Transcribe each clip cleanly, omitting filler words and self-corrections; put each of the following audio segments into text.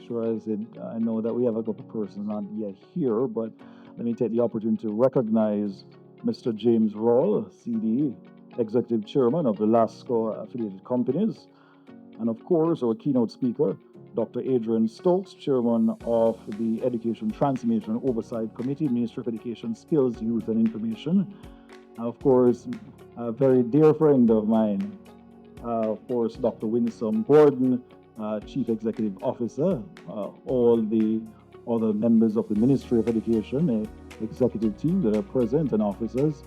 sure I know that we have a couple of persons not yet here, but let me take the opportunity to recognize Mr. James Rawle, CD, Executive Chairman of the Lasco affiliated companies, and of course, our keynote speaker, Dr. Adrian Stokes, Chairman of the Education Transformation Oversight Committee, Ministry of Education, Skills, Youth and Information. Of course, a very dear friend of mine, of course, Dr. Winsome Gordon, Chief Executive Officer, all the other members of the Ministry of Education, executive team that are present, and officers,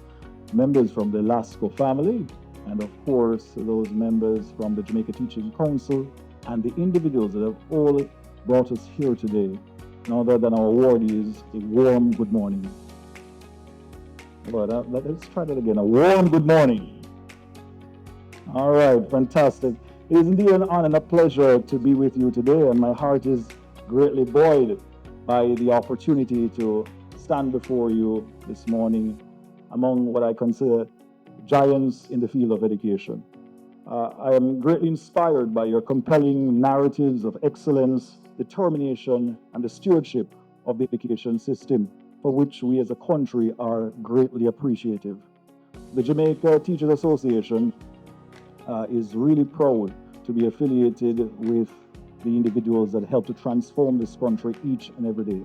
members from the Lasco family, and of course, those members from the Jamaica Teaching Council, and the individuals that have all brought us here today. None other than our awardees, a warm good morning. But let's try that again. A warm good morning. All right, fantastic. It is indeed an honor and a pleasure to be with you today, and my heart is greatly buoyed by the opportunity to stand before you this morning among what I consider giants in the field of education. I am greatly inspired by your compelling narratives of excellence, determination, and the stewardship of the education system, for which we as a country are greatly appreciative. The Jamaica Teachers Association is really proud to be affiliated with the individuals that help to transform this country each and every day.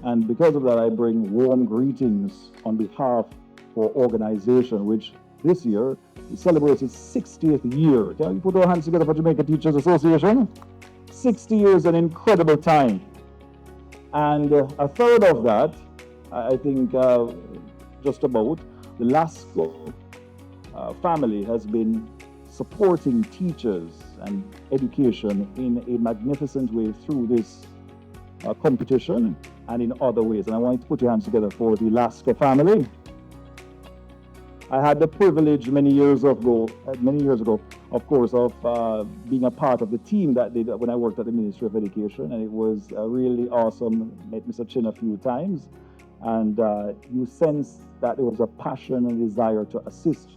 And because of that, I bring warm greetings on behalf of our organization, which this year celebrates its 60th year. Can we put our hands together for Jamaica Teachers Association? 60 years, an incredible time. And a third of that, I think just about, the Lasco family has been supporting teachers and education in a magnificent way through this competition and in other ways. And I want you to put your hands together for the Lasco family. I had the privilege many years ago, of course, of being a part of the team that did when I worked at the Ministry of Education, and it was really awesome. Met Mr. Chin a few times, and you sense that there was a passion and desire to assist,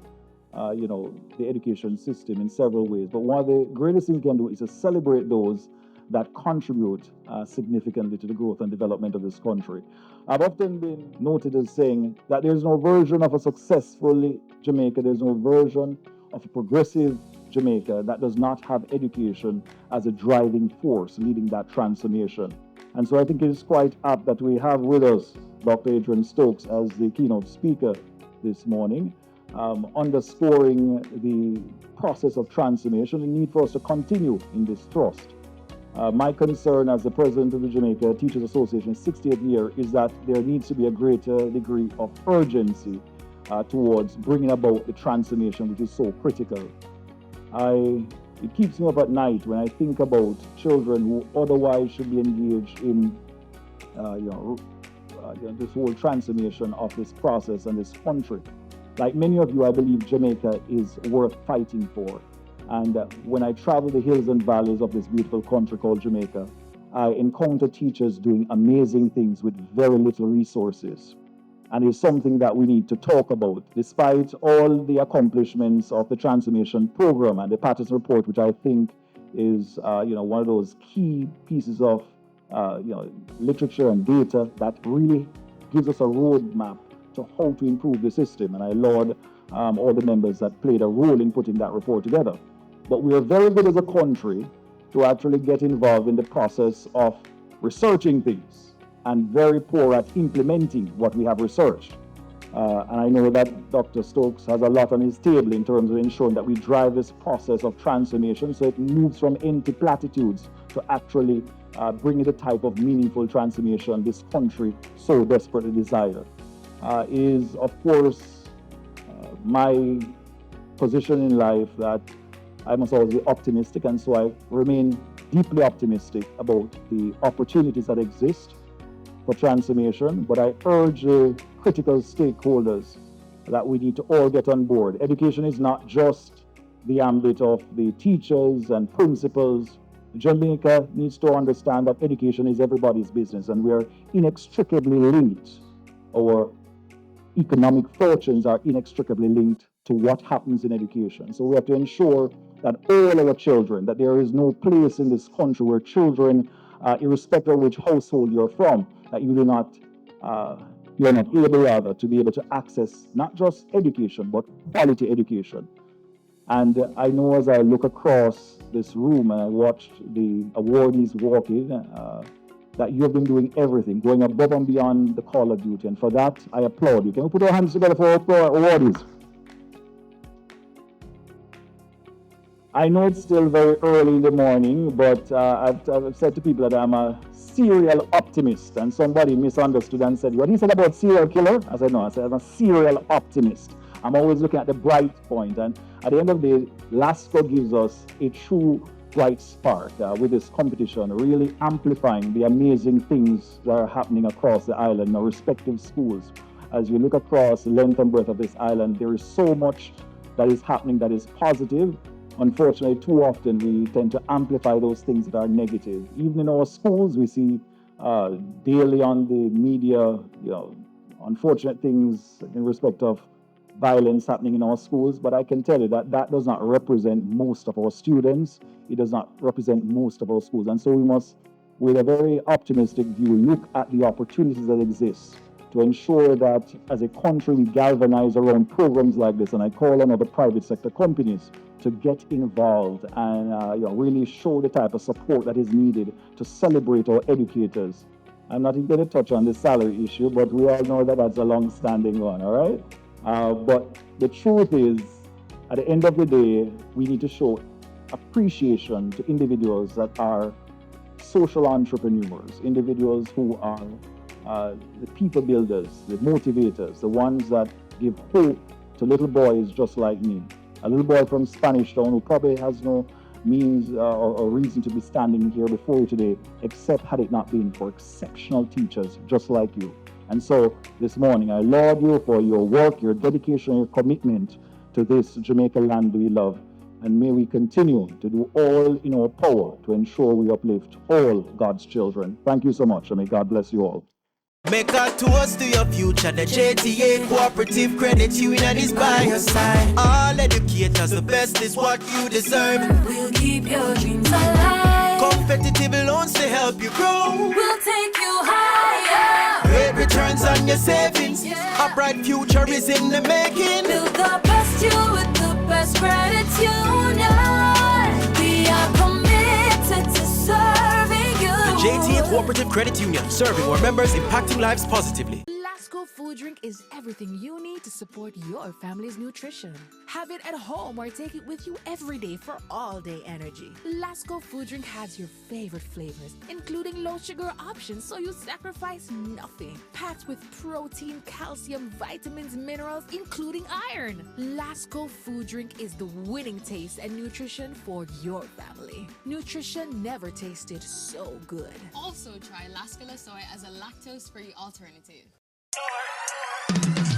the education system in several ways. But one of the greatest things we can do is to celebrate those that contribute significantly to the growth and development of this country. I've often been noted as saying that there's no version of a successful Jamaica, there's no version of a progressive Jamaica that does not have education as a driving force leading that transformation. And so I think it is quite apt that we have with us Dr. Adrian Stokes as the keynote speaker this morning, underscoring the process of transformation, the need for us to continue in this thrust. My concern as the president of the Jamaica Teachers Association 60th year is that there needs to be a greater degree of urgency towards bringing about the transformation, which is so critical. It keeps me up at night when I think about children who otherwise should be engaged in this whole transformation of this process and this country. Like many of you, I believe Jamaica is worth fighting for. And when I travel the hills and valleys of this beautiful country called Jamaica, I encounter teachers doing amazing things with very little resources. And it's something that we need to talk about, despite all the accomplishments of the transformation program and the Patterson report, which I think is one of those key pieces of literature and data that really gives us a roadmap to how to improve the system. And I laud all the members that played a role in putting that report together. But we are very good as a country to actually get involved in the process of researching things and very poor at implementing what we have researched. And I know that Dr. Stokes has a lot on his table in terms of ensuring that we drive this process of transformation so it moves from empty platitudes to actually bringing the type of meaningful transformation this country so desperately desires. Is, of course, my position in life that I must always be optimistic, and so I remain deeply optimistic about the opportunities that exist for transformation. But I urge the critical stakeholders that we need to all get on board. Education is not just the ambit of the teachers and principals. Jamaica needs to understand that education is everybody's business, and we are inextricably linked. Our economic fortunes are inextricably linked to what happens in education. So we have to ensure that all our children, that there is no place in this country where children irrespective of which household you're from, that you do not, you're not able rather to be able to access not just education, but quality education. And I know as I look across this room and I watched the awardees walk in, that you have been doing everything, going above and beyond the call of duty. And for that, I applaud you. Can we put our hands together for our awardees? I know it's still very early in the morning, but I've said to people that I'm a serial optimist. And somebody misunderstood and said, what he said about serial killer? I said, no, I said I'm a serial optimist. I'm always looking at the bright point. And at the end of the day, Lasco gives us a true bright spark with this competition, really amplifying the amazing things that are happening across the island in our respective schools. As you look across the length and breadth of this island, there is so much that is happening that is positive. Unfortunately, too often we tend to amplify those things that are negative. Even in our schools, we see daily on the media, unfortunate things in respect of violence happening in our schools. But I can tell you that that does not represent most of our students. It does not represent most of our schools. And so we must, with a very optimistic view, look at the opportunities that exist to ensure that as a country we galvanize around programs like this. And I call on other private sector companies to get involved and really show the type of support that is needed to celebrate our educators. I'm not even going to touch on the salary issue, but we all know that that's a long-standing one, all right? But the truth is, at the end of the day, we need to show appreciation to individuals that are social entrepreneurs, individuals who are the people builders, the motivators, the ones that give hope to little boys just like me. A little boy from Spanish Town who probably has no means or reason to be standing here before you today, except had it not been for exceptional teachers just like you. And so this morning, I laud you for your work, your dedication, your commitment to this Jamaica land we love. And may we continue to do all in our power to ensure we uplift all God's children. Thank you so much, and may God bless you all. Make a toast to your future. The JTA Cooperative Credit Union is by your side. All educators, the best is what you deserve. We'll keep your dreams alive. Competitive loans to help you grow. We'll take you higher. Great returns on your savings. Yeah. A bright future is in the making. Build the best you with the best credit union. We are committed to serving you. The JTA Cooperative Credit Union, serving our members, impacting lives positively. Lasco food drink is everything you need to support your family's nutrition. Have it at home or take it with you every day for all-day energy. Lasco food drink has your favorite flavors, including low-sugar options, so you sacrifice nothing. Packed with protein, calcium, vitamins, minerals, including iron. Lasco food drink is the winning taste and nutrition for your family. Nutrition never tasted so good. Also try Lasco Soy as a lactose-free alternative.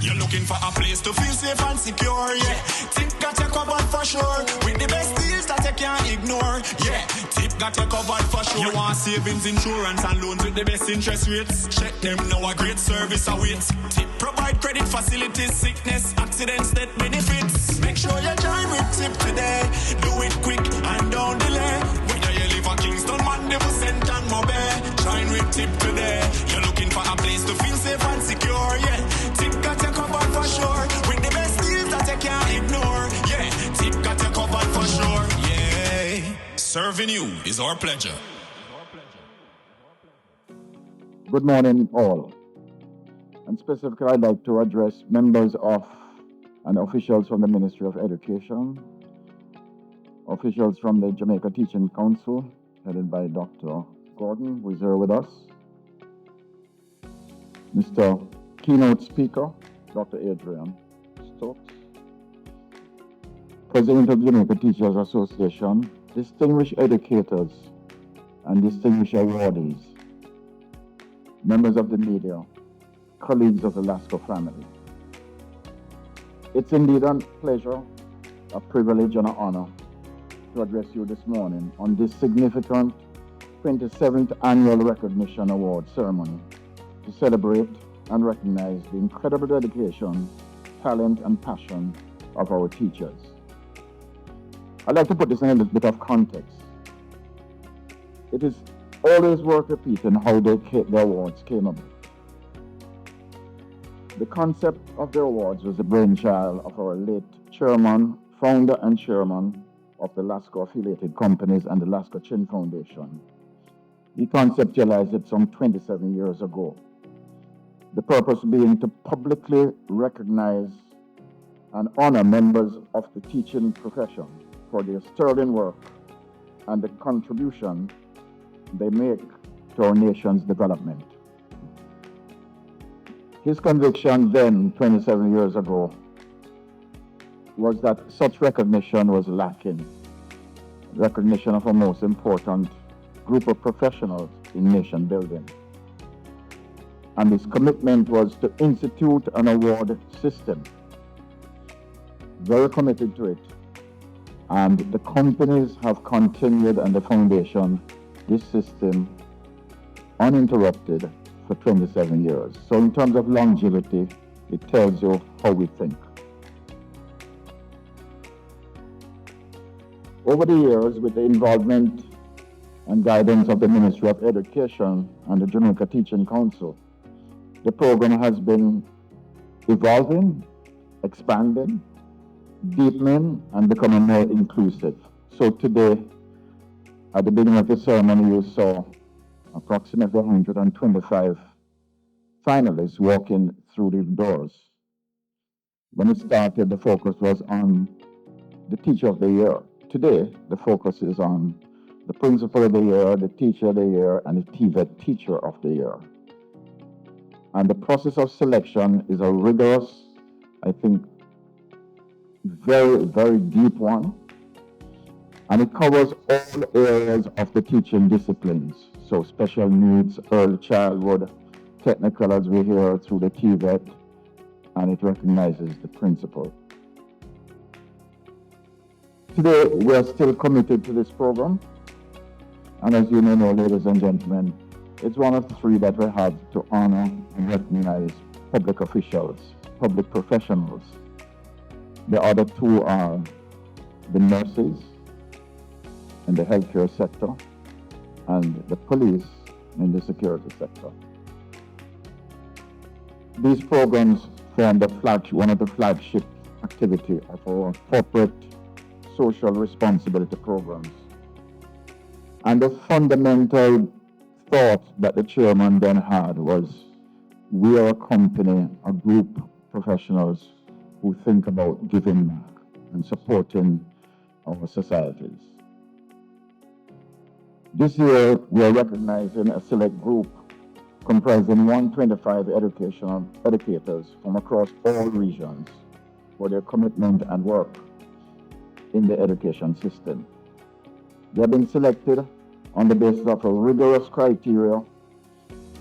You're looking for a place to feel safe and secure, yeah. Tip got you covered for sure. With the best deals that you can't ignore, yeah. Tip got you covered for sure. You want savings, insurance and loans with the best interest rates. Check them now, a great service awaits. Tip provide credit facilities, sickness, accidents, death benefits. Make sure you join with Tip today. Do it quick and don't delay. Whether you live in Kingston, Mandeville, St. John, Mobile, join with Tip today. You're looking for a place to feel safe and secure, yeah. Tip got you covered for sure. With the best deals that you can't ignore, yeah. Tip got you covered for sure, yeah. Serving you is our pleasure. Good morning, all. And specifically, I'd like to address members of and officials from the Ministry of Education, officials from the Jamaica Teaching Council, headed by Dr. Gordon, who is here with us, Mr. Keynote Speaker, Dr. Adrian Stokes, President of the Jamaica Teachers Association, distinguished educators and distinguished awardees, members of the media, colleagues of the Lasco family. It's indeed a pleasure, a privilege and an honor to address you this morning on this significant 27th Annual Recognition Award ceremony to celebrate and recognize the incredible dedication, talent, and passion of our teachers. I'd like to put this in a little bit of context. It is always worth repeating how the awards came about. The concept of the awards was the brainchild of our late chairman, founder and chairman of the Lasco affiliated companies and the Lasco Chin Foundation. He conceptualized it some 27 years ago. The purpose being to publicly recognize and honor members of the teaching profession for their sterling work and the contribution they make to our nation's development. His conviction then, 27 years ago, was that such recognition was lacking. Recognition of a most important group of professionals in nation building. And his commitment was to institute an award system. Very committed to it. And the companies have continued and the foundation, this system, uninterrupted for 27 years. So in terms of longevity, it tells you how we think. Over the years, with the involvement and guidance of the Ministry of Education and the Jamaica Teaching Council, the program has been evolving, expanding, deepening, and becoming more inclusive. So today, at the beginning of the ceremony, you saw approximately 125 finalists walking through the doors. When it started, the focus was on the Teacher of the Year. Today, the focus is on the Principal of the Year, the Teacher of the Year, and the TVET Teacher of the Year. And the process of selection is a rigorous, I think, very, very deep one. And it covers all areas of the teaching disciplines. So special needs, early childhood, technical as we hear through the TVET, and it recognizes the principal. Today, we are still committed to this program. And as you may know, ladies and gentlemen, it's one of the three that we have to honor and recognize public officials, public professionals. The other two are the nurses in the healthcare sector and the police in the security sector. These programs form one of the flagship activity of our corporate social responsibility programs. And the fundamental thought that the chairman then had was, we are a company, a group of professionals who think about giving back and supporting our societies. This year, we are recognizing a select group comprising 125 educators from across all regions for their commitment and work in the education system. They have been selected on the basis of a rigorous criteria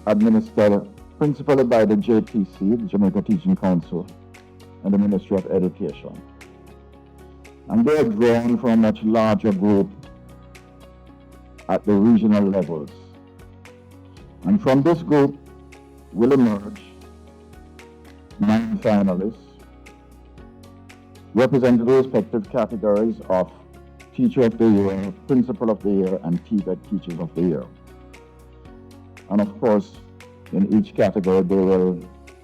administered principally by the JTC, the Jamaica Teaching Council, and the Ministry of Education. And they are drawn from a much larger group at the regional levels. And from this group will emerge 9 finalists representing the respective categories of Teacher of the Year, Principal of the Year, and TVET Teachers of the Year. And of course, in each category, there will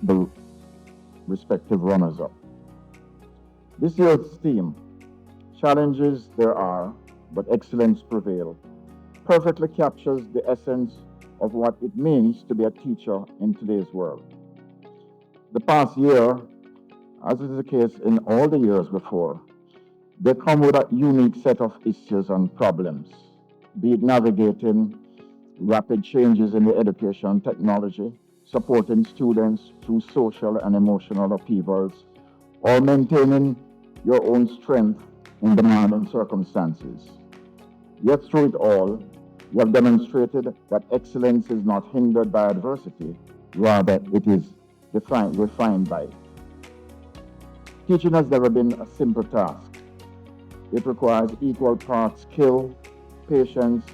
be respective runners-up. This year's theme, Challenges There Are, but Excellence Prevail, perfectly captures the essence of what it means to be a teacher in today's world. The past year, as is the case in all the years before, they come with a unique set of issues and problems, be it navigating rapid changes in the education technology, supporting students through social and emotional upheavals, or maintaining your own strength in demanding circumstances. Yet through it all, you have demonstrated that excellence is not hindered by adversity, rather it is refined by it. Teaching has never been a simple task. It requires equal parts skill, patience,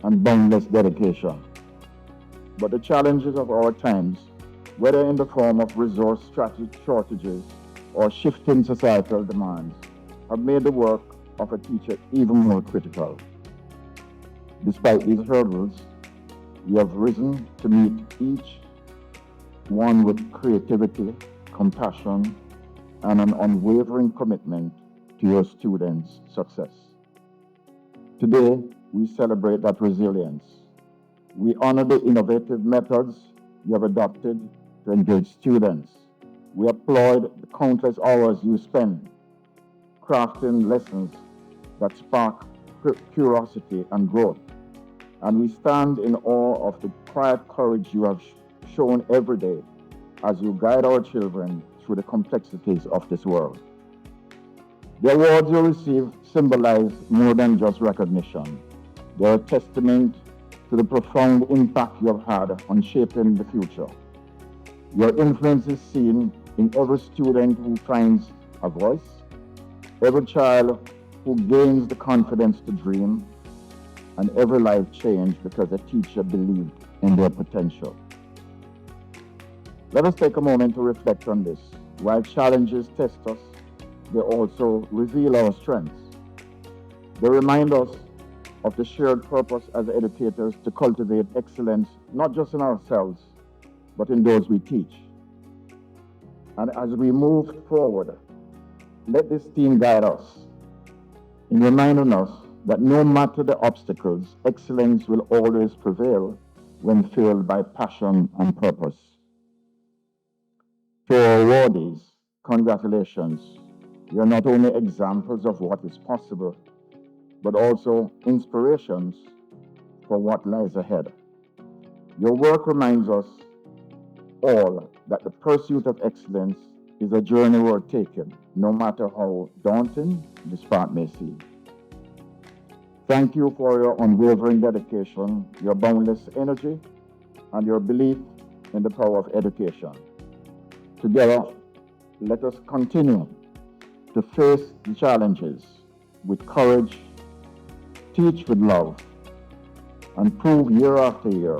and boundless dedication. But the challenges of our times, whether in the form of resource shortages or shifting societal demands, have made the work of a teacher even more critical. Despite these hurdles, You have risen to meet each one with creativity, compassion, and an unwavering commitment to your students' success. Today, we celebrate that resilience. We honor the innovative methods you have adopted to engage students. We applaud the countless hours you spend crafting lessons that spark curiosity and growth. And we stand in awe of the quiet courage you have shown every day as you guide our children through the complexities of this world. The awards you receive symbolize more than just recognition. They are a testament to the profound impact you have had on shaping the future. Your influence is seen in every student who finds a voice, every child who gains the confidence to dream, and every life changed because a teacher believed in their potential. Let us take a moment to reflect on this. While challenges test us, they also reveal our strengths. They remind us of the shared purpose as educators to cultivate excellence, not just in ourselves, but in those we teach. And as we move forward, let this theme guide us in reminding us that no matter the obstacles, excellence will always prevail when fueled by passion and purpose. To our awardees, congratulations. You're not only examples of what is possible, but also inspirations for what lies ahead. Your work reminds us all that the pursuit of excellence is a journey worth taking, no matter how daunting this path may seem. Thank you for your unwavering dedication, your boundless energy, and your belief in the power of education. Together, let us continue to face the challenges with courage, teach with love, and prove year after year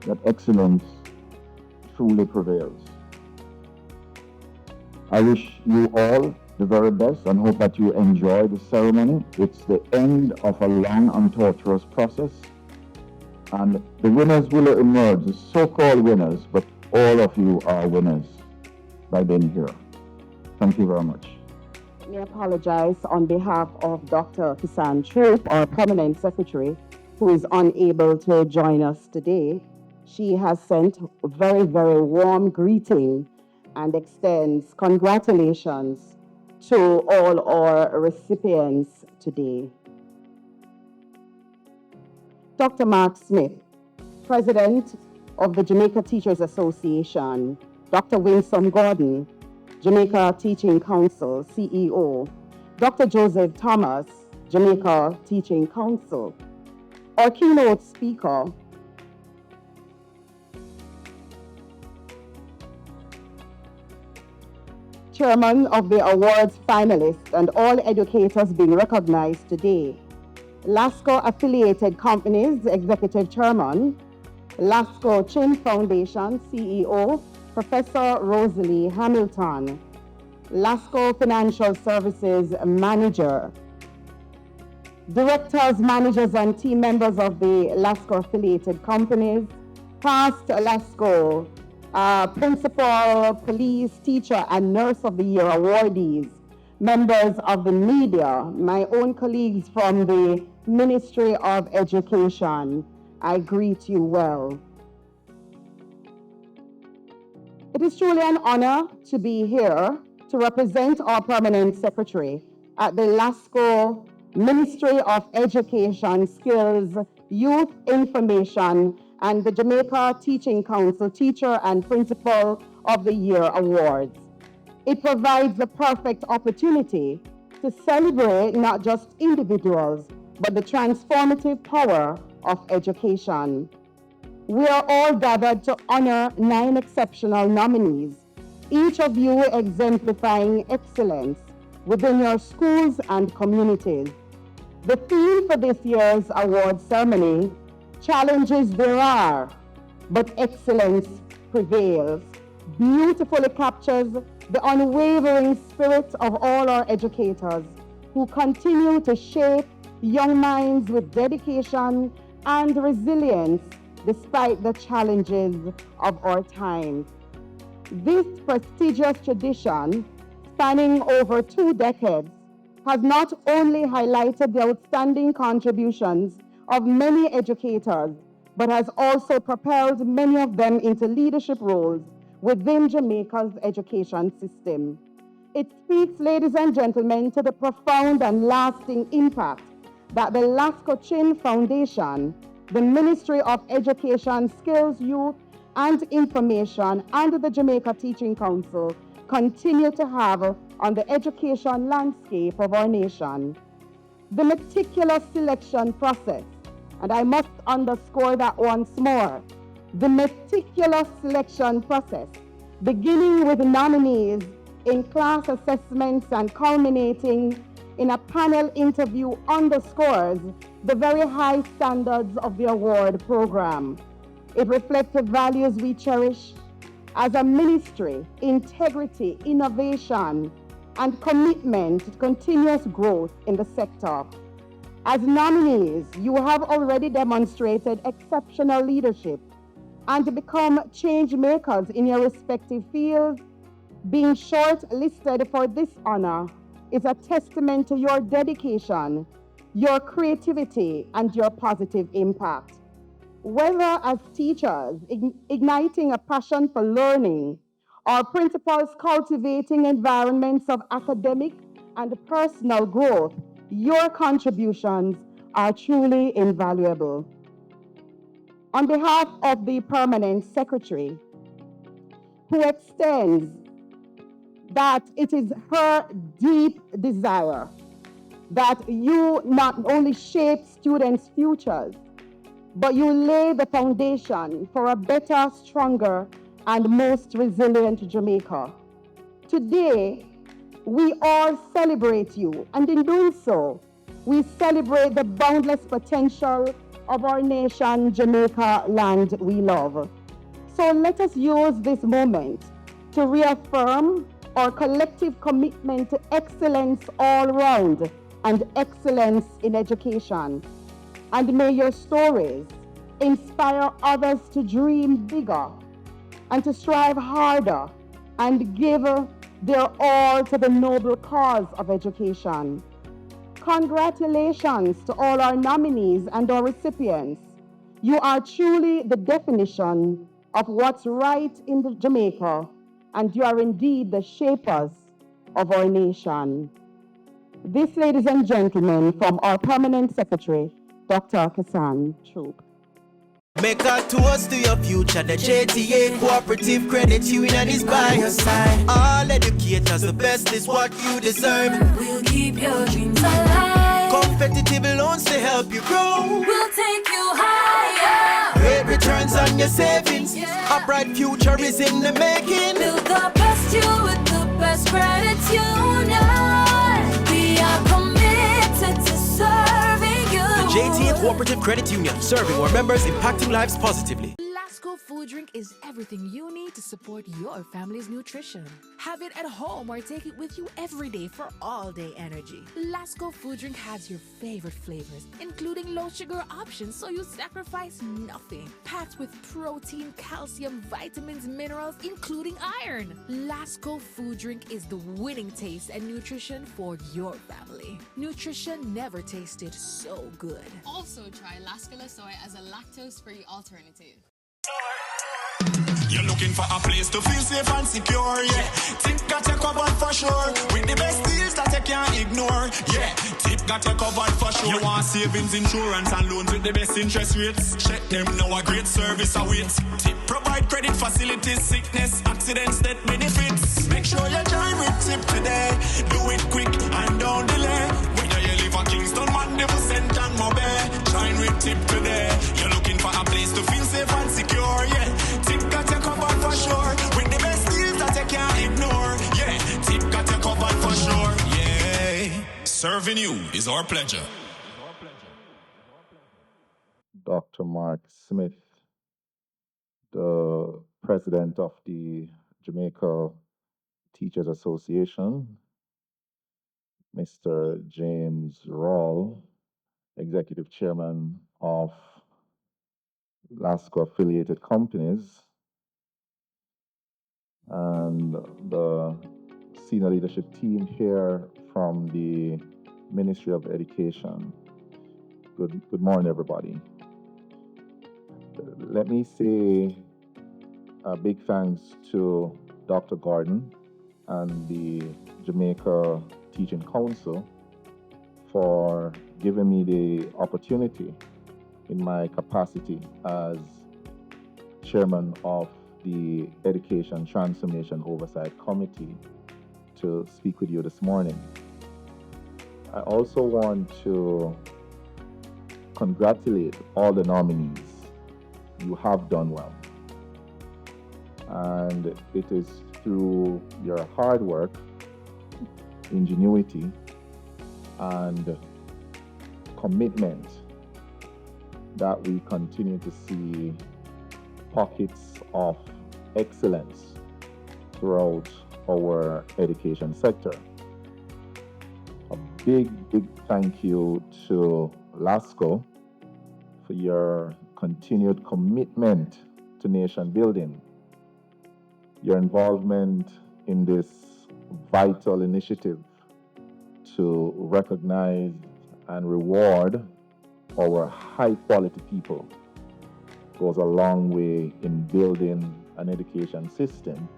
that excellence truly prevails. I wish you all the very best and hope that you enjoy the ceremony. It's the end of a long and torturous process, and the winners will emerge, the so-called winners, but all of you are winners by being here. Thank you very much. Let me apologize on behalf of Dr. Kisan Troop, our permanent secretary, who is unable to join us today. She has sent a very, very warm greeting and extends congratulations to all our recipients today. Dr. Mark Smith, President of the Jamaica Teachers Association, Dr. Winsome Gordon, Jamaica Teaching Council, CEO, Dr. Joseph Thomas, Jamaica Teaching Council. Our keynote speaker, Chairman of the awards finalists and all educators being recognized today, Lasco affiliated companies Executive Chairman, Lasco Chin Foundation CEO, Professor Rosalie Hamilton, Lasco Financial Services Manager, directors, managers, and team members of the Lasco affiliated companies, past Lasco principal, police, teacher, and nurse of the year awardees, members of the media, my own colleagues from the Ministry of Education, I greet you well. It is truly an honor to be here to represent our permanent secretary at the Lasco Ministry of Education, Skills, Youth Information, and the Jamaica Teaching Council Teacher and Principal of the Year Awards. It provides the perfect opportunity to celebrate not just individuals, but the transformative power of education. We are all gathered to honor 9 exceptional nominees, each of you exemplifying excellence within your schools and communities. The theme for this year's award ceremony, challenges there are, but excellence prevails, beautifully captures the unwavering spirit of all our educators who continue to shape young minds with dedication and resilience despite the challenges of our times. This prestigious tradition, spanning over 2 decades, has not only highlighted the outstanding contributions of many educators, but has also propelled many of them into leadership roles within Jamaica's education system. It speaks, ladies and gentlemen, to the profound and lasting impact that the Lasco Chin Foundation, the Ministry of Education, Skills, Youth, and Information, and the Jamaica Teaching Council continue to have on the education landscape of our nation. The meticulous selection process, and I must underscore that once more, the meticulous selection process, beginning with nominees in class assessments and culminating in a panel interview, underscores the very high standards of the award program. It reflects the values we cherish as a ministry: integrity, innovation, and commitment to continuous growth in the sector. As nominees, you have already demonstrated exceptional leadership and become change makers in your respective fields. Being shortlisted for this honor is a testament to your dedication, your creativity, and your positive impact. Whether as teachers igniting a passion for learning, or principals cultivating environments of academic and personal growth, your contributions are truly invaluable. On behalf of the Permanent Secretary, who extends that it is her deep desire that you not only shape students' futures, but you lay the foundation for a better, stronger, and most resilient Jamaica. Today, we all celebrate you, and in doing so, we celebrate the boundless potential of our nation, Jamaica, land we love. So let us use this moment to reaffirm our collective commitment to excellence all round and excellence in education. And may your stories inspire others to dream bigger and to strive harder and give their all to the noble cause of education. Congratulations to all our nominees and our recipients. You are truly the definition of what's right in Jamaica, and you are indeed the shapers of our nation. This, ladies and gentlemen, from our Permanent Secretary, Dr. Kassan Troop. Make a toast to your future. The JTA Cooperative Credit Union is by your side. All educators, the best is what you deserve. We'll keep your dreams alive. Competitive loans to help you grow. We'll take you higher. Great returns on your savings. A bright future is in the making. Build the best you with the best credit union. We are committed to serving you. JTA Cooperative Credit Union, serving our members, impacting lives positively. Lasco food drink is everything you need to support your family's nutrition. Have it at home or take it with you every day for all-day energy. Lasco food drink has your favorite flavors, including low sugar options, so you sacrifice nothing. Packed with protein, calcium, vitamins, minerals, including iron. Lasco food drink is the winning taste and nutrition for your family. Nutrition never tasted so good. Also try Lasco soy as a lactose-free alternative. You're looking for a place to feel safe and secure, yeah. Tip got you covered for sure. With the best deals that you can't ignore, yeah. Tip got you covered for sure. You want savings, insurance, and loans with the best interest rates? Check them now, a great service awaits. Tip provide credit facilities, sickness, accidents, death benefits. Make sure you join with Tip today. Do it quick and don't delay. Whether you live in Kingston, Mandeville, St. John, Mobile, join with Tip today. You're looking for a place to feel safe and secure, yeah. Tip got you covered for sure. With the best deals that you can't ignore, yeah. Tip got you covered for sure, yeah. Serving you is our pleasure. Dr. Mark Smith, the president of the Jamaica Teachers Association, Mr. James Rawle, executive chairman of Lasco affiliated companies and the senior leadership team here from the Ministry of Education. Good morning, everybody. Let me say a big thanks to Dr. Gordon and the Jamaica Teaching Council for giving me the opportunity in my capacity as chairman of the Education Transformation Oversight Committee to speak with you this morning. I also want to congratulate all the nominees. You have done well. And it is through your hard work, ingenuity, and commitment that we continue to see pockets of excellence throughout our education sector. A big thank you to Lasco for your continued commitment to nation building, your involvement in this vital initiative to recognize and reward our high quality people goes a long way in building an education system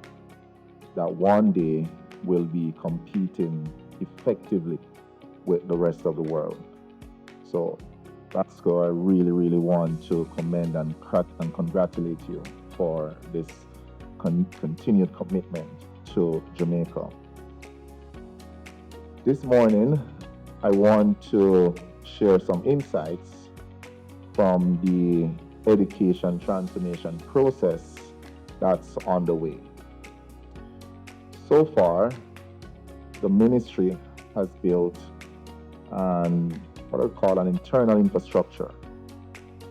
that one day will be competing effectively with the rest of the world. So that's why I really want to commend and congratulate you for this continued commitment to Jamaica. This morning, I want to share some insights from the education transformation process that's underway. So far, the ministry has built what I call an internal infrastructure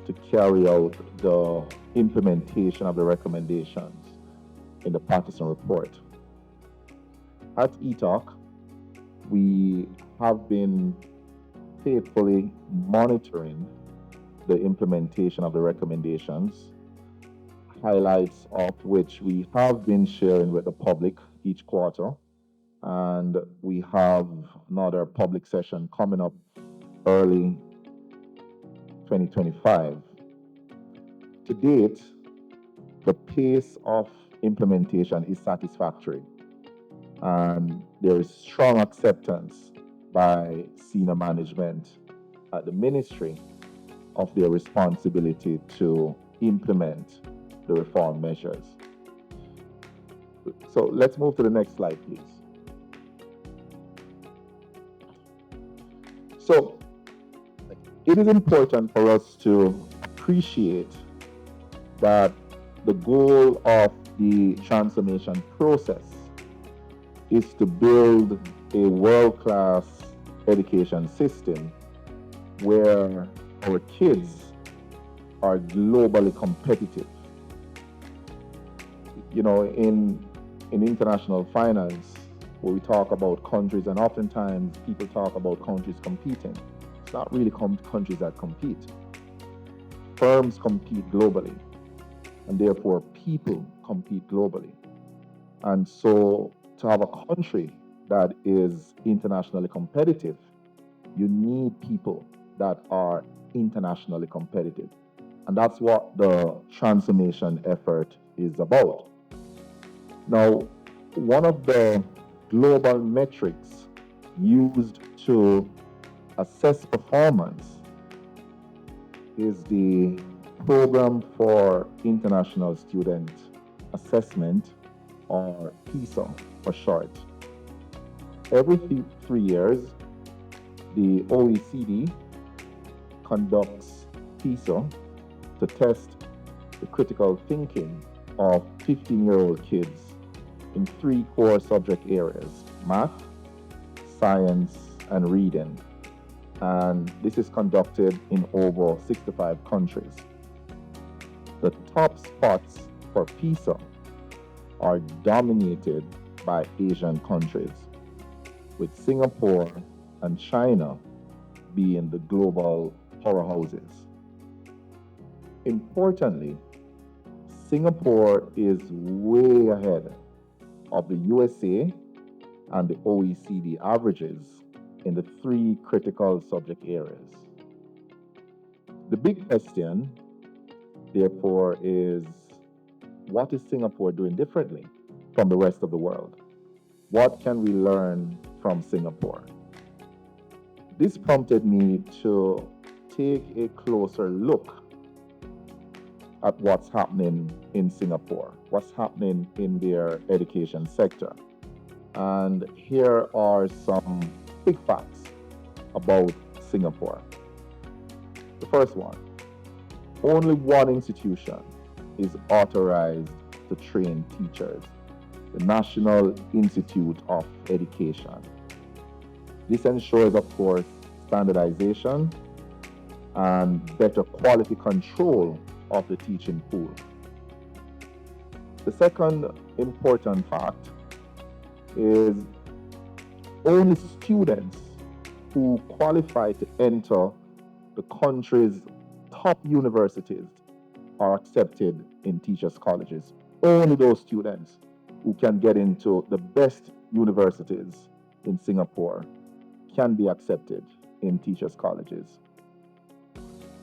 to carry out the implementation of the recommendations in the Patterson report. At ETALK, we have been faithfully monitoring the implementation of the recommendations, highlights of which we have been sharing with the public each quarter. And we have another public session coming up early 2025. To date, the pace of implementation is satisfactory, and there is strong acceptance by senior management at the ministry of their responsibility to implement the reform measures. So let's move to the next slide, please. So it is important for us to appreciate that the goal of the transformation process is to build a world-class education system where our kids are globally competitive. You know, in international finance, where we talk about countries, and oftentimes people talk about countries competing. It's not really countries that compete. Firms compete globally, and therefore people compete globally. And so to have a country that is internationally competitive, you need people that are internationally competitive. And that's what the transformation effort is about. Now, one of the global metrics used to assess performance is the Program for International Student Assessment, or PISA for short. Every 3 years, the OECD conducts PISA to test the critical thinking of 15-year-old kids in 3 core subject areas: math, science, and reading. And this is conducted in over 65 countries. The top spots for PISA are dominated by Asian countries, with Singapore and China being the global powerhouses. Importantly, Singapore is way ahead of the USA and the OECD averages in the three critical subject areas. The big question, therefore, is what is Singapore doing differently from the rest of the world? What can we learn from Singapore? This prompted me to take a closer look at what's happening in Singapore, what's happening in their education sector. And here are some big facts about Singapore. The first one, only one institution is authorized to train teachers, the National Institute of Education. This ensures, of course, standardization and better quality control of the teaching pool. The second important fact is only students who qualify to enter the country's top universities are accepted in teachers' colleges. Only those students who can get into the best universities in Singapore can be accepted in teachers' colleges.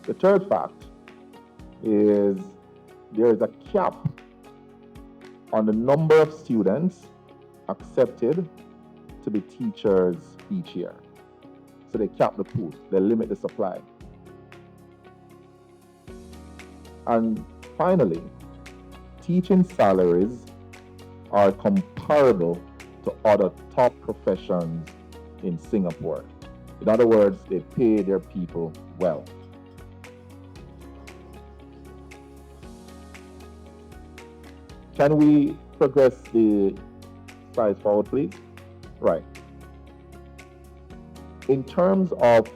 The third fact is there is a cap on the number of students accepted to be teachers each year. So they cap the pool, they limit the supply. And finally, teaching salaries are comparable to other top professions in Singapore. In other words, they pay their people well. Can we progress the slides forward, please? Right. In terms of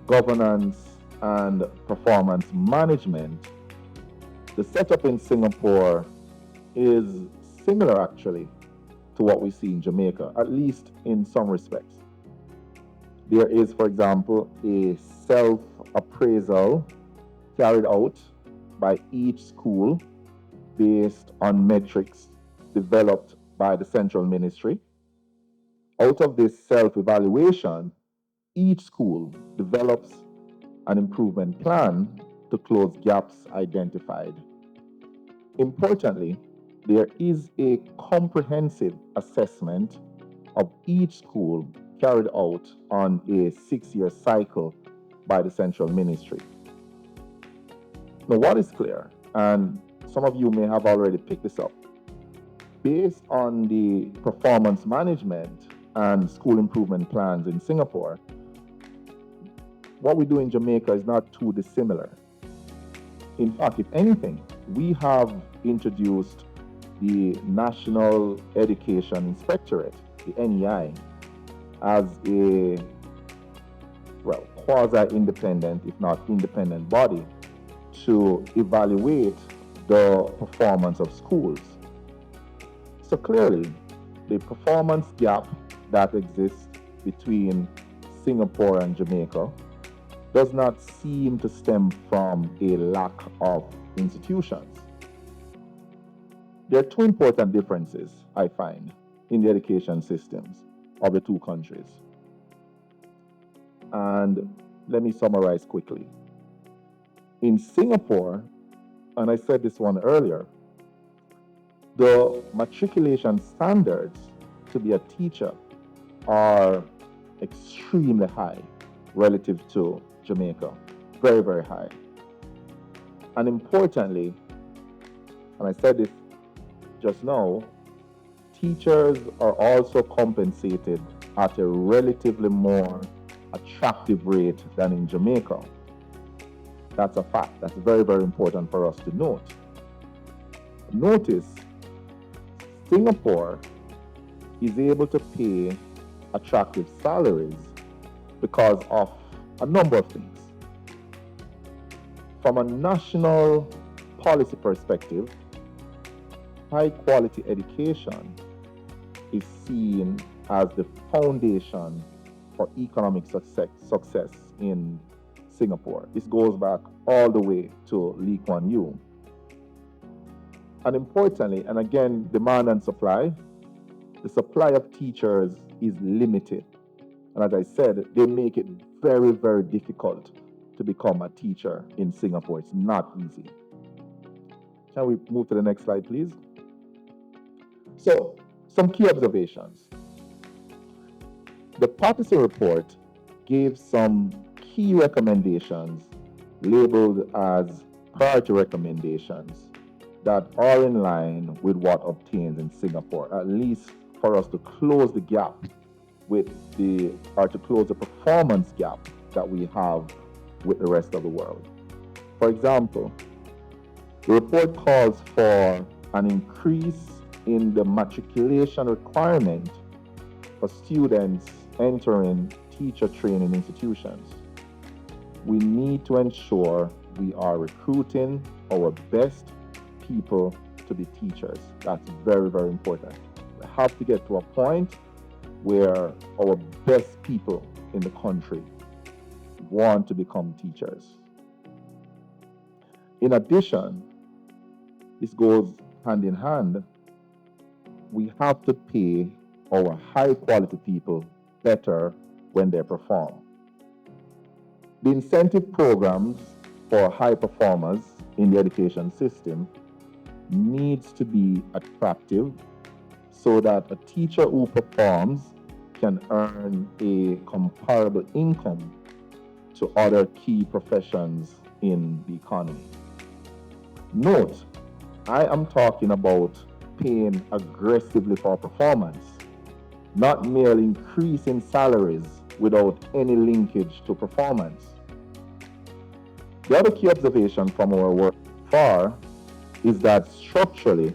governance and performance management, the setup in Singapore is similar actually to what we see in Jamaica, at least in some respects. There is, for example, a self-appraisal carried out by each school based on metrics developed by the central ministry. Out of this self-evaluation, each school develops an improvement plan to close gaps identified. Importantly, there is a comprehensive assessment of each school carried out on a 6-year cycle by the central ministry. Now, what is clear, and some of you may have already picked this up, based on the performance management and school improvement plans in Singapore, what we do in Jamaica is not too dissimilar. In fact, if anything, we have introduced the National Education Inspectorate, the NEI, as a, quasi-independent, if not independent body to evaluate the performance of schools. So clearly, the performance gap that exists between Singapore and Jamaica does not seem to stem from a lack of institutions. There are two important differences, I find, in the education systems of the two countries. And let me summarize quickly. In Singapore, and I said this one earlier, the matriculation standards to be a teacher are extremely high relative to Jamaica, very, very high. And importantly, and I said this just now, teachers are also compensated at a relatively more attractive rate than in Jamaica. That's a fact. That's very, very important for us to note. Notice, Singapore is able to pay attractive salaries because of a number of things. From a national policy perspective, high quality education is seen as the foundation for economic success in Singapore. This goes back all the way to Lee Kuan Yew. And importantly, and again, demand and supply, the supply of teachers is limited. And as I said, they make it very, very difficult to become a teacher in Singapore. It's not easy. Can we move to the next slide, please? So, some key observations. The Patterson report gave some key recommendations labeled as priority recommendations that are in line with what obtains in Singapore, at least for us to close the gap to close the performance gap that we have with the rest of the world. For example, the report calls for an increase in the matriculation requirement for students entering teacher training institutions. We need to ensure we are recruiting our best people to be teachers. That's very, very important. We have to get to a point where our best people in the country want to become teachers. In addition, this goes hand in hand, we have to pay our high quality people better when they perform. The incentive programs for high performers in the education system needs to be attractive so that a teacher who performs can earn a comparable income to other key professions in the economy. Note, I am talking about paying aggressively for performance, not merely increasing salaries without any linkage to performance. The other key observation from our work far is that structurally,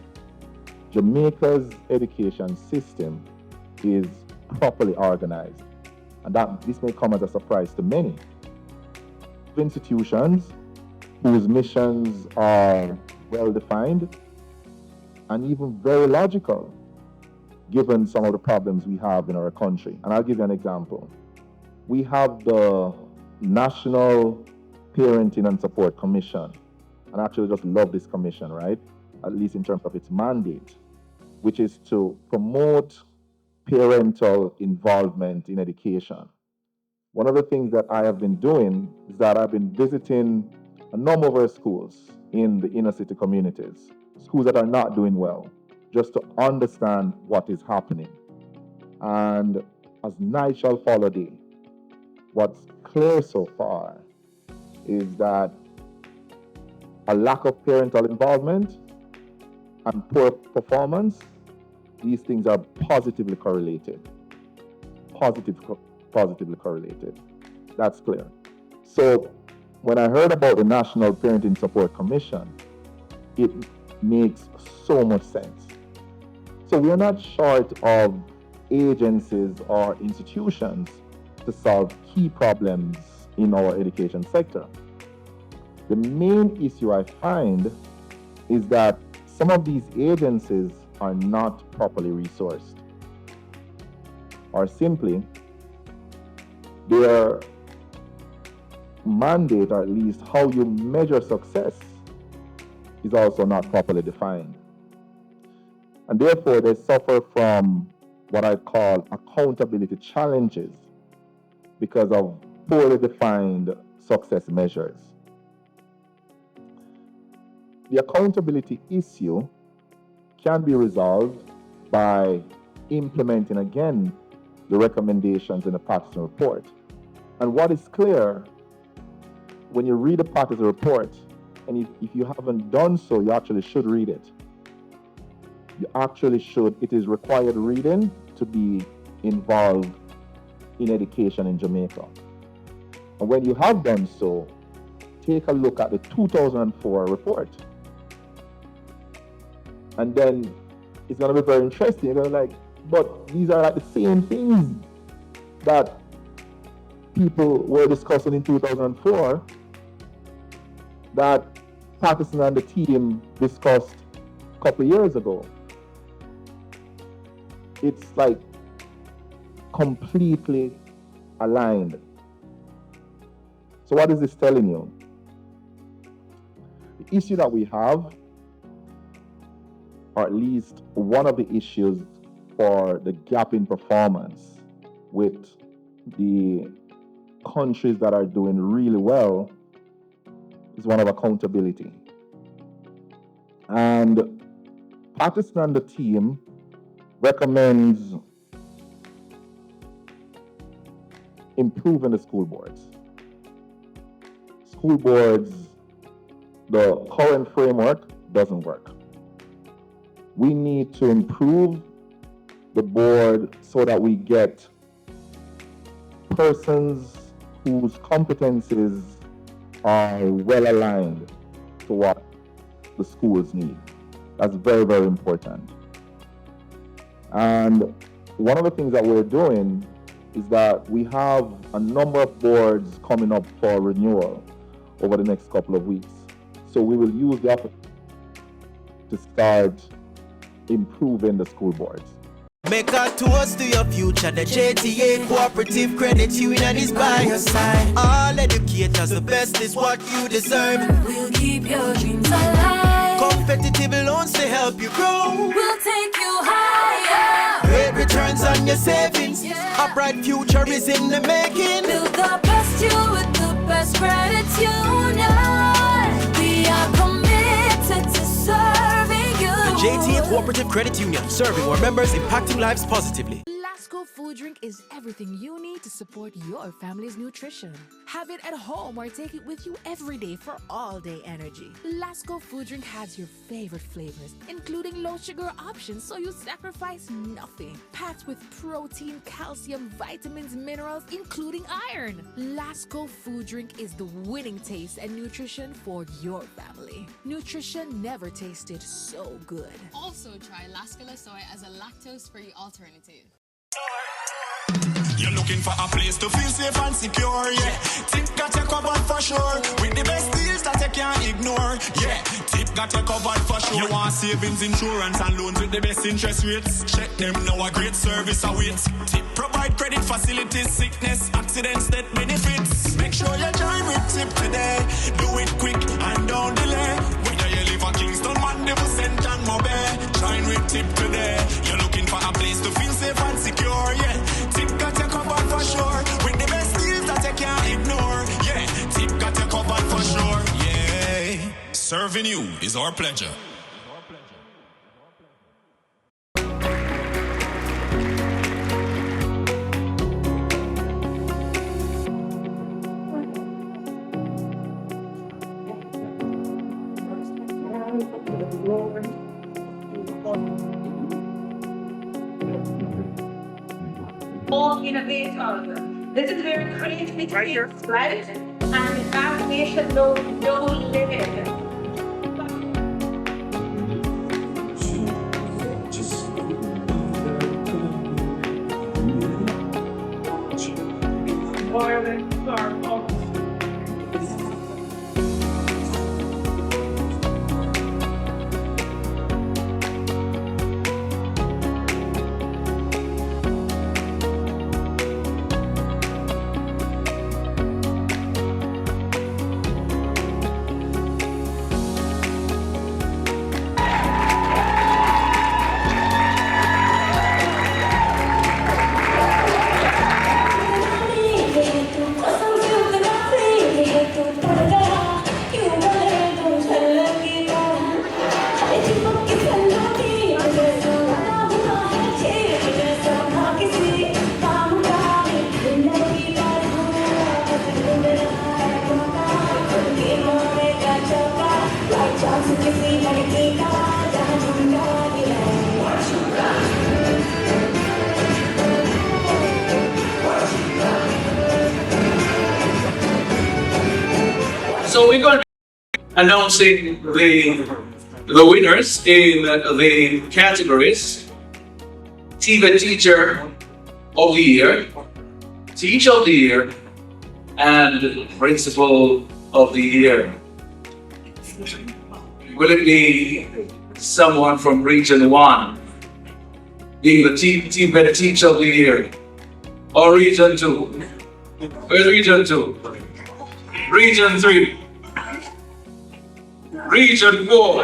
Jamaica's education system is properly organized, and that this may come as a surprise to many. Institutions whose missions are well defined and even very logical, given some of the problems we have in our country. And I'll give you an example. We have the National Parenting and Support Commission, and I actually just love this commission, right? At least in terms of its mandate, which is to promote parental involvement in education. One of the things that I have been doing is that I've been visiting a number of our schools in the inner city communities, schools that are not doing well, just to understand what is happening. And as night shall follow day, what's clear so far is that a lack of parental involvement and poor performance, these things are positively correlated. Positively correlated. That's clear. So when I heard about the National Parenting Support Commission, it makes so much sense. So we are not short of agencies or institutions to solve key problems in our education sector. The main issue I find is that some of these agencies are not properly resourced, or simply their mandate, or at least how you measure success, is also not properly defined. And therefore, they suffer from what I call accountability challenges because of poorly defined success measures. The accountability issue can be resolved by implementing again the recommendations in the Patterson report. And what is clear, when you read the Patterson report, and if you haven't done so, you actually should read it. You actually should. It is required reading to be involved in education in Jamaica. And when you have done so, take a look at the 2004 report. And then it's going to be very interesting. You're going to be like, but these are like the same things that people were discussing in 2004 that Patterson and the team discussed a couple of years ago. It's like completely aligned. So what is this telling you? The issue that we have, or at least one of the issues for the gap in performance with the countries that are doing really well, is one of accountability. And Pakistan, the team, recommends improving the school boards. School boards, the current framework doesn't work. We need to improve the board so that we get persons whose competencies are well aligned to what the schools need. That's very, very important. And one of the things that we're doing is that we have a number of boards coming up for renewal over the next couple of weeks. So we will use the opportunity to start improving the school boards. Make a toast to your future. The JTA Cooperative Credit Union is by your side. All educators, the best is what you deserve. We'll keep your dreams alive. Competitive loans to help you grow. We'll take you higher. Great returns on your savings. A bright future is in the making. Build the best you with the best credit union. We are committed to serving you. The JTA Cooperative Credit Union, serving our members, impacting lives positively. Lasco food drink is everything you need to support your family's nutrition. Have it at home or take it with you every day for all-day energy. Lasco food drink has your favorite flavors, including low sugar options so you sacrifice nothing. Packed with protein, calcium, vitamins, minerals, including iron. Lasco food drink is the winning taste and nutrition for your family. Nutrition never tasted so good. Also try Lasco soy as a lactose-free alternative. You're looking for a place to feel safe and secure, yeah. Tip got you covered for sure. With the best deals that you can't ignore, yeah. Tip got you covered for sure. You want savings, insurance, and loans with the best interest rates? Check them now, a great service awaits. Tip provide credit facilities, sickness, accidents, death benefits. Make sure you join with Tip today. Do it quick and don't delay. Whether you live in Kingston, Mandeville, St. John, Mobile, join with Tip today. You're looking for a place to feel safe and secure, yeah. Tip got you covered for sure. With the best deals that you can't ignore, yeah. Tip got you covered for sure, yeah. Serving you is our pleasure. All innovators. This is where creativity takes flight and imagination knows no limit. So we're going to be announcing the winners in the categories: TV Teacher of the Year, Teacher of the Year, and Principal of the Year. Will it be someone from Region 1 being the TV Teacher of the Year, or Region 2? Where's Region 2? Region 3. Region 4.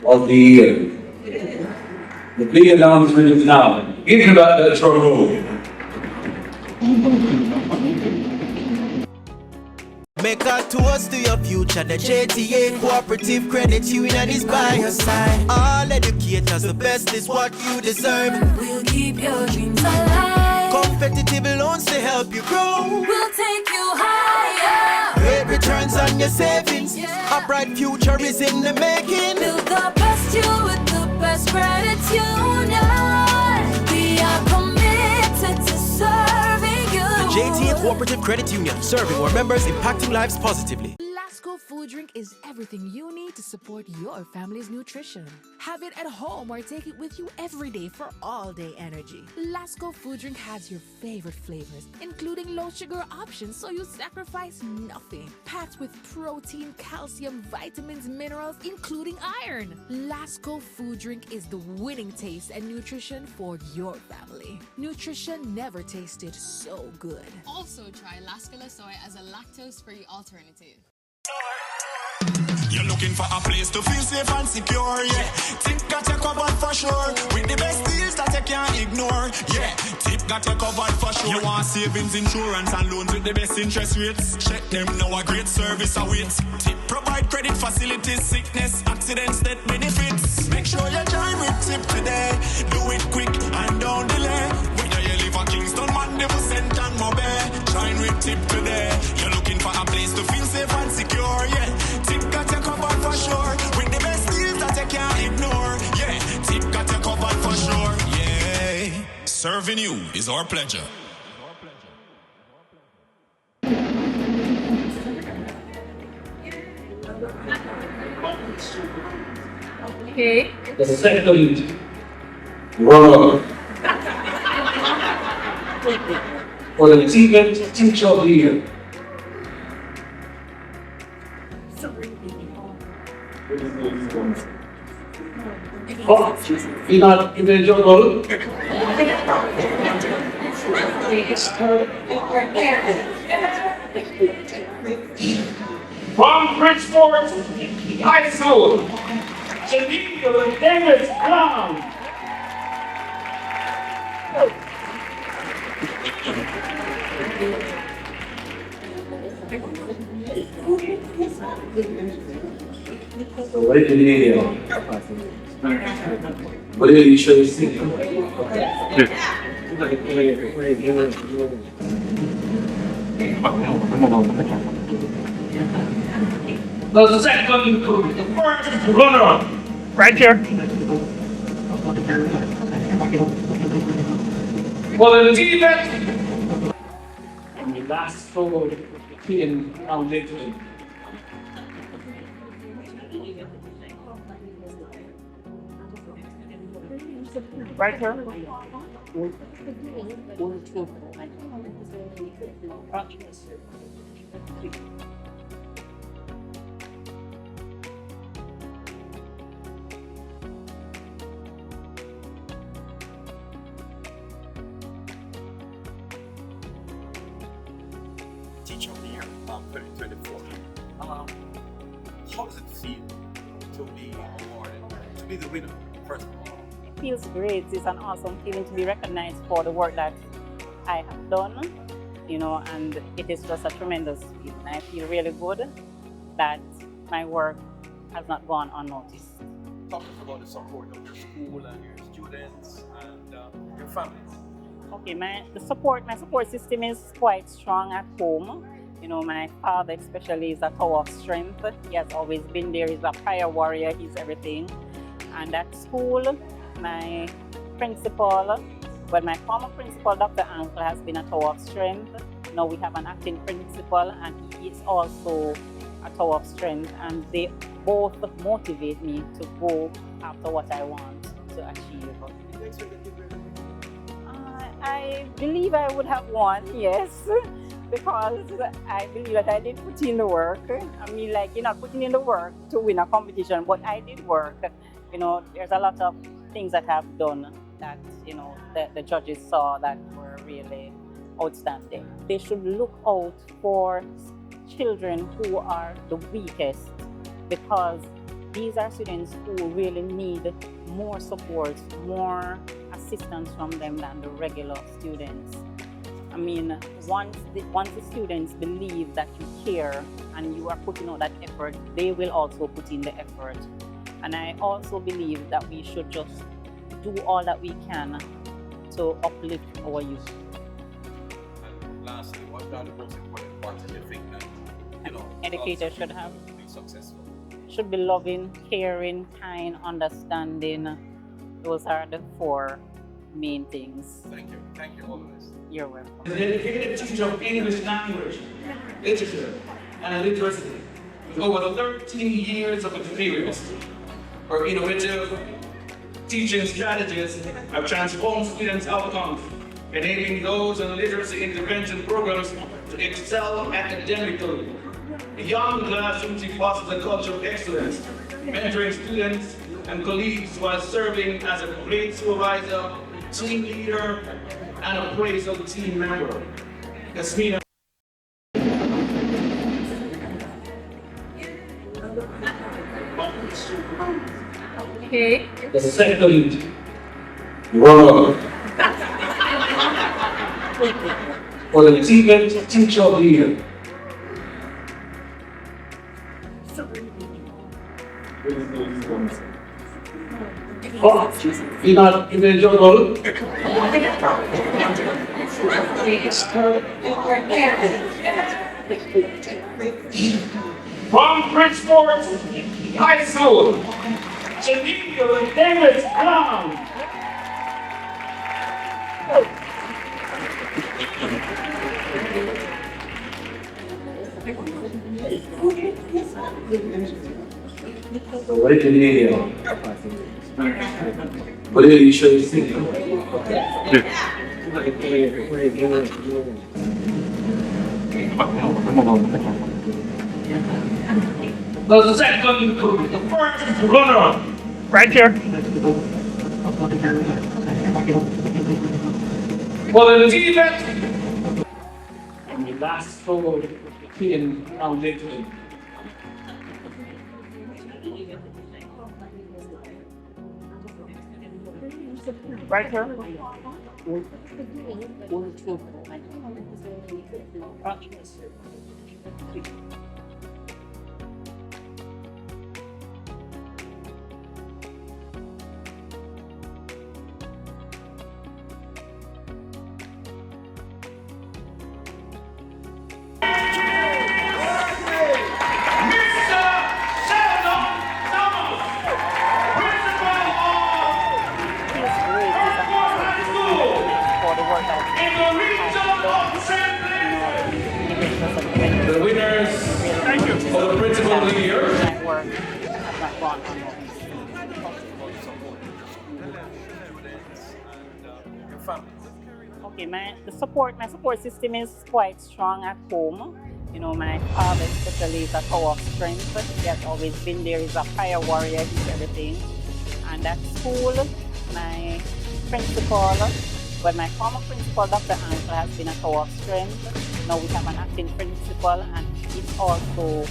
Of the year. The big announcement is now. Give me back that drum roll. Make a toast to your future. The JTA Cooperative Credit Union is by your side. All educators, the best is what you deserve. We'll keep your dreams alive. Competitive loans to help you grow. We'll take you higher. Great returns on your savings. A bright future is in the making. Build the best you with the best credit union. We are committed to serving you. The JTA Cooperative Credit Union, serving our members, impacting lives positively. Lasco food drink is everything you need to support your family's nutrition. Have it at home or take it with you every day for all-day energy. Lasco food drink has your favorite flavors, including low-sugar options, so you sacrifice nothing. Packed with protein, calcium, vitamins, minerals, including iron. Lasco food drink is the winning taste and nutrition for your family. Nutrition never tasted so good. Also try Lasco soy as a lactose-free alternative. You're looking for a place to feel safe and secure, yeah. Tip got you covered for sure. With the best deals that you can't ignore, yeah. Tip got you covered for sure. You want savings, insurance and loans with the best interest rates. Check them now, a great service awaits. Tip provide credit facilities, sickness, accidents, death benefits. Make sure you join with Tip today. Do it quick and don't delay. Whether you live in Kingston, Mandeville, St. and Mobile, join with Tip today. You're looking for a place to feel safe and secure, yeah. Tip got you covered for sure. With the best deals that you can't ignore, yeah. Tip got you covered for sure, yeah. Serving you is our pleasure. Okay. The second word for the achievement teacher of the year. Oh, you're not in the jungle. From Bridgeport High School, Janine Davis Brown. What did you do? What did you show you see? The second, the first runner, right here. For the team and the last photo in our later. Right here. Teacher of the Year 2024. How does it feel to be awarded, to be the winner, first of all? It feels great. It's an awesome feeling to be recognized for the work that I have done, and it is just a tremendous feeling. I feel really good that my work has not gone unnoticed. Talk to us about the support of your school and your students and your families. Okay, my support system is quite strong at home. My father especially is a tower of strength. He has always been there. He's a prayer warrior. He's everything. And at school, my principal, my former principal, Dr. Ankle, has been a tower of strength. Now we have an acting principal, and he is also a tower of strength. And they both motivate me to go after what I want to achieve. I believe I would have won, yes, because I believe that I did put in the work. I mean, like, you're not putting in the work to win a competition, but I did work. There's a lot of things that I've done that, the judges saw that were really outstanding. They should look out for children who are the weakest, because these are students who really need more support, more assistance from them than the regular students. I mean, once the students believe that you care and you are putting out that effort, they will also put in the effort. And I also believe that we should just do all that we can to uplift our youth. And lastly, what are the most important parts you think that, educators should have? To be successful. Should be loving, caring, kind, understanding. Those are the 4 main things. Thank you. Thank you, all of us. You're welcome. Is a dedicated teacher of English language, literature, and literacy, with over 13 years of experience. Her innovative teaching strategies have transformed students' outcomes, enabling those in literacy intervention programs to excel academically. Beyond the classroom, she fosters a culture of excellence, mentoring students and colleagues while serving as a great supervisor, team leader, and appraisal team member. Yasmina. Okay. The second runner for the Tibet Teacher of the Year. Oh, you're not even your role? From Bridgeport High School, Janine Davis Brown. What did you need? What did you show you see? The second, the first runner, right here. Well, the Tibet. And the Lasco in Foundation. Right here. The winners of the principal of the year. Okay, my support system is quite strong at home. My father especially is a tower of strength. He has always been there. He's a fire warrior. He's everything. And at school, my principal, my former principal, Dr. Ansel, has been a tower of strength. Now we have an acting principal, and he's also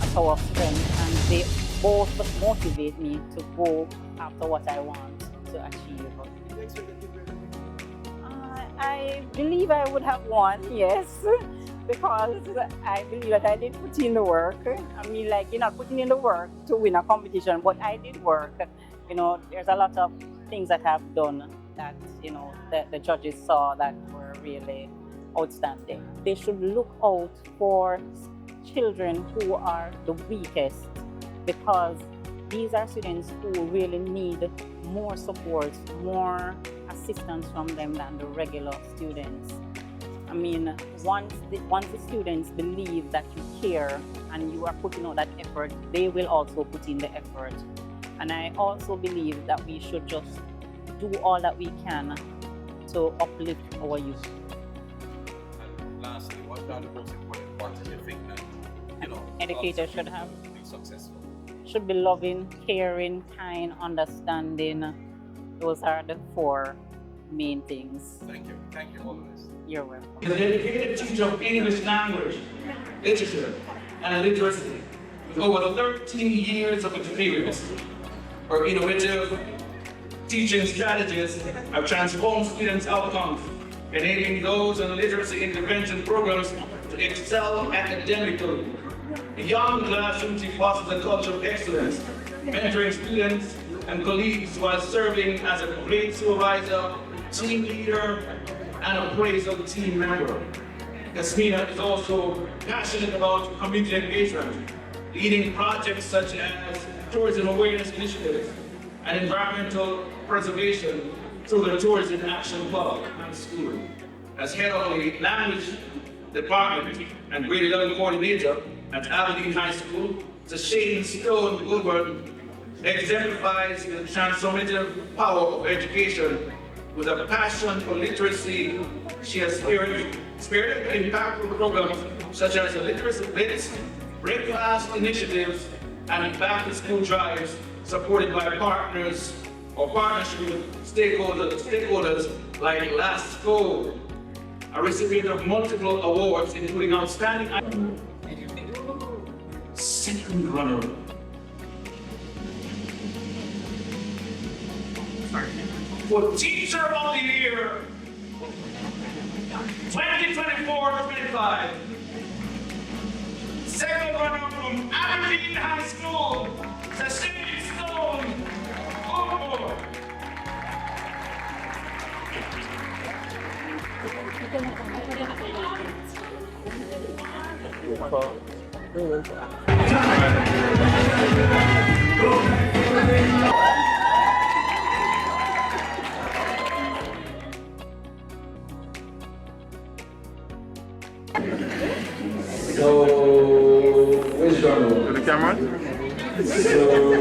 a tower of strength. And they both motivate me to go after what I want to achieve. I believe I would have won, yes, because I believe that I did put in the work. I mean, you're not putting in the work to win a competition, but I did work. There's a lot of things that I've done that, the judges saw that were really outstanding. They should look out for children who are the weakest, because these are students who really need more support, more assistance from them than the regular students. I mean, once the students believe that you care and you are putting out that effort, they will also put in the effort. And I also believe that we should just do all that we can to uplift our youth. And lastly, what are the most important parts you think that, educators should have? To be successful. Should be loving, caring, kind, understanding. Those are the four main things. Thank you. Thank you, all the best. You're welcome. He's a dedicated teacher of English language, literature, and literacy, with over 13 years of experience. Her innovative teaching strategies have transformed students' outcomes, enabling those in literacy intervention programs to excel academically. Beyond classroom, she fosters a culture of excellence, mentoring students and colleagues while serving as a great supervisor, team leader, and a praised team member. Yasmina is also passionate about community engagement, leading projects such as tourism awareness initiatives and environmental preservation through the Tourism Action Club and school. As head of the language department and grade 11 coordinator at Aberdeen High School, the Shane Stone Goodwin exemplifies the transformative power of education. With a passion for literacy, she has spearheaded impactful programs such as the Literacy Blitz, breakfast initiatives, and back-to-school drives supported by partners or partnership with stakeholders like Lasco, a recipient of multiple awards, including Outstanding Second Runner. For Teacher of the Year 2024-25. Second runner from Aberdeen High School, Shane Stone Goodwin. So, where's John? To the camera? So,